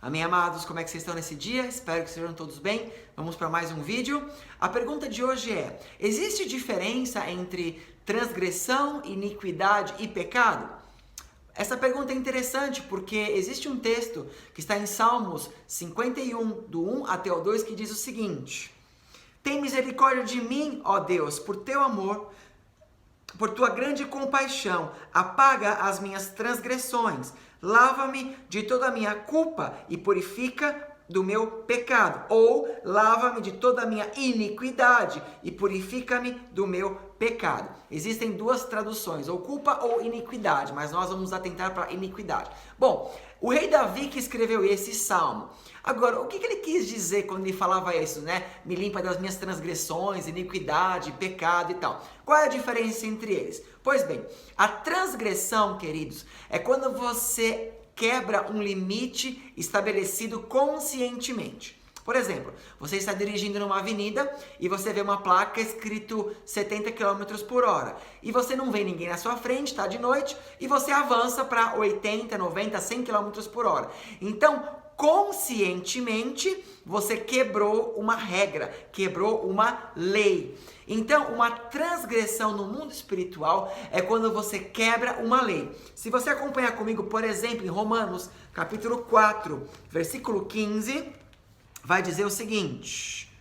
Amém, amados? Como é que vocês estão nesse dia? Espero que estejam todos bem. Vamos para mais um vídeo. A pergunta de hoje é: existe diferença entre transgressão, iniquidade e pecado? Essa pergunta é interessante porque existe um texto que está em Salmos 51, do 1 até o 2, que diz o seguinte: tem misericórdia de mim, ó Deus, por teu amor, por tua grande compaixão, apaga as minhas transgressões, lava-me de toda a minha culpa e purifica do meu pecado. Ou lava-me de toda a minha iniquidade e purifica-me do meu pecado. Existem duas traduções, ou culpa ou iniquidade, mas nós vamos atentar para iniquidade. Bom, o rei Davi que escreveu esse salmo. Agora, o que ele quis dizer quando ele falava isso, né? Me limpa das minhas transgressões, iniquidade, pecado e tal. Qual é a diferença entre eles? Pois bem, a transgressão, queridos, é quando você quebra um limite estabelecido conscientemente. Por exemplo, você está dirigindo numa avenida e você vê uma placa escrito 70 km por hora. E você não vê ninguém na sua frente, está de noite, e você avança para 80, 90, 100 km por hora. Então, conscientemente, você quebrou uma regra, quebrou uma lei. Então, uma transgressão no mundo espiritual é quando você quebra uma lei. Se você acompanhar comigo, por exemplo, em Romanos, capítulo 4, versículo 15, vai dizer o seguinte: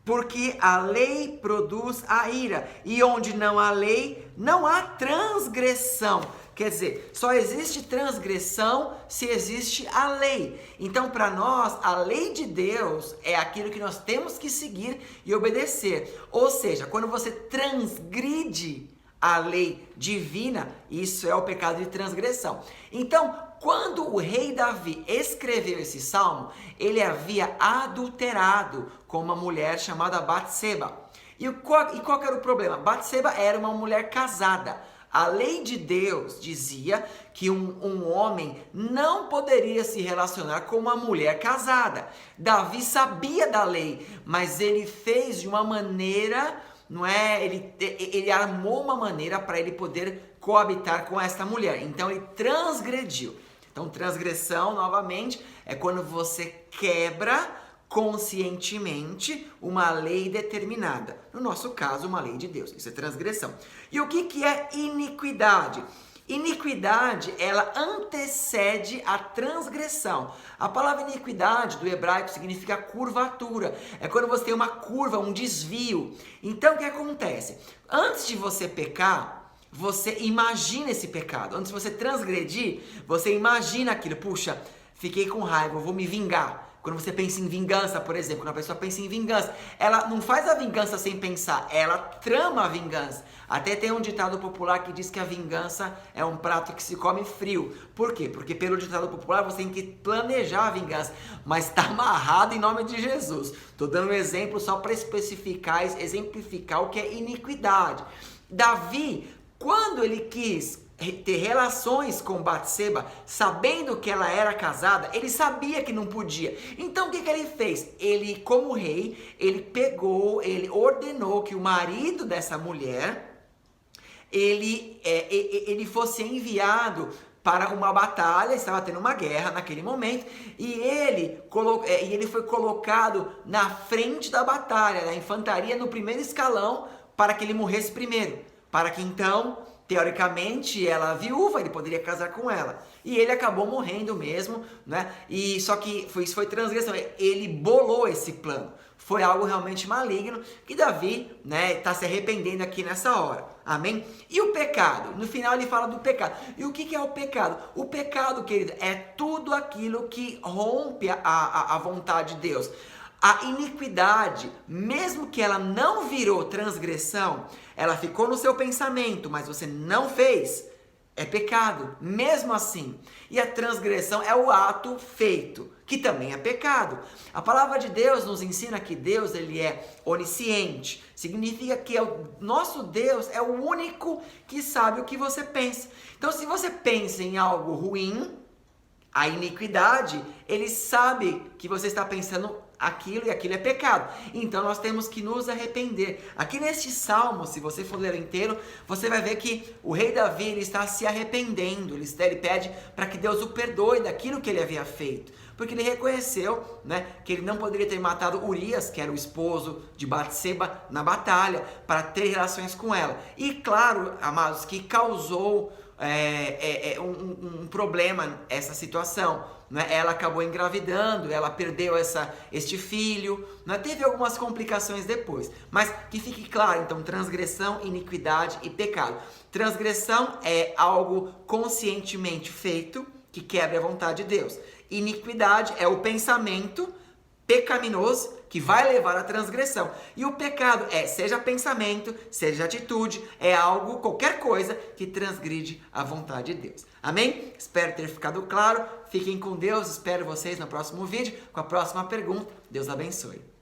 porque a lei produz a ira, e onde não há lei, não há transgressão. Quer dizer, só existe transgressão se existe a lei. Então, para nós, a lei de Deus é aquilo que nós temos que seguir e obedecer. Ou seja, quando você transgride a lei divina, isso é o pecado de transgressão. Então, quando o rei Davi escreveu esse salmo, ele havia adulterado com uma mulher chamada Batseba. E qual era o problema? Batseba era uma mulher casada. A lei de Deus dizia que um homem não poderia se relacionar com uma mulher casada. Davi sabia da lei, mas ele fez de uma maneira, não é? Ele armou uma maneira para ele poder coabitar com esta mulher. Então ele transgrediu. Então transgressão, novamente, é quando você quebra conscientemente uma lei determinada. No nosso caso, uma lei de Deus. Isso é transgressão. E o que é iniquidade? Iniquidade, ela antecede a transgressão. A palavra iniquidade do hebraico significa curvatura. É quando você tem uma curva, um desvio. Então, o que acontece? Antes de você pecar, você imagina esse pecado. Antes de você transgredir, você imagina aquilo. Puxa, fiquei com raiva, vou me vingar. Quando você pensa em vingança, por exemplo, quando a pessoa pensa em vingança, ela não faz a vingança sem pensar, ela trama a vingança. Até tem um ditado popular que diz que a vingança é um prato que se come frio. Por quê? Porque pelo ditado popular você tem que planejar a vingança, mas está amarrado em nome de Jesus. Estou dando um exemplo só para especificar, exemplificar o que é iniquidade. Davi, quando ele quis ter relações com Batseba, sabendo que ela era casada, ele sabia que não podia. Então o que ele fez? Ele, como rei, ele ordenou que o marido dessa mulher, ele fosse enviado para uma batalha, estava tendo uma guerra naquele momento, e ele foi colocado na frente da batalha, da infantaria, no primeiro escalão, para que ele morresse primeiro, para que então, teoricamente, ela viúva, ele poderia casar com ela. E ele acabou morrendo mesmo, né? E só que isso foi transgressão. Ele bolou esse plano. Foi algo realmente maligno que Davi, né, está se arrependendo aqui nessa hora. Amém? E o pecado? No final ele fala do pecado. E o que é o pecado? O pecado, querido, é tudo aquilo que rompe a vontade de Deus. A iniquidade, mesmo que ela não virou transgressão, ela ficou no seu pensamento, mas você não fez, é pecado, mesmo assim. E a transgressão é o ato feito, que também é pecado. A palavra de Deus nos ensina que Deus, ele é onisciente. Significa que o nosso Deus é o único que sabe o que você pensa. Então, se você pensa em algo ruim, a iniquidade, ele sabe que você está pensando aquilo e aquilo é pecado. Então nós temos que nos arrepender. Aqui neste salmo, se você for ler inteiro, você vai ver que o rei Davi ele está se arrependendo. Ele pede para que Deus o perdoe daquilo que ele havia feito. Porque ele reconheceu, né, que ele não poderia ter matado Urias, que era o esposo de Batseba, na batalha, para ter relações com ela. E claro, amados, que causou um problema essa situação, né? Ela acabou engravidando, ela perdeu este filho, né? Teve algumas complicações depois, mas que fique claro, então, transgressão, iniquidade e pecado. Transgressão é algo conscientemente feito que quebra a vontade de Deus. Iniquidade é o pensamento pecaminoso que vai levar à transgressão. E o pecado seja pensamento, seja atitude, é algo, qualquer coisa que transgride a vontade de Deus. Amém? Espero ter ficado claro. Fiquem com Deus. Espero vocês no próximo vídeo com a próxima pergunta. Deus abençoe.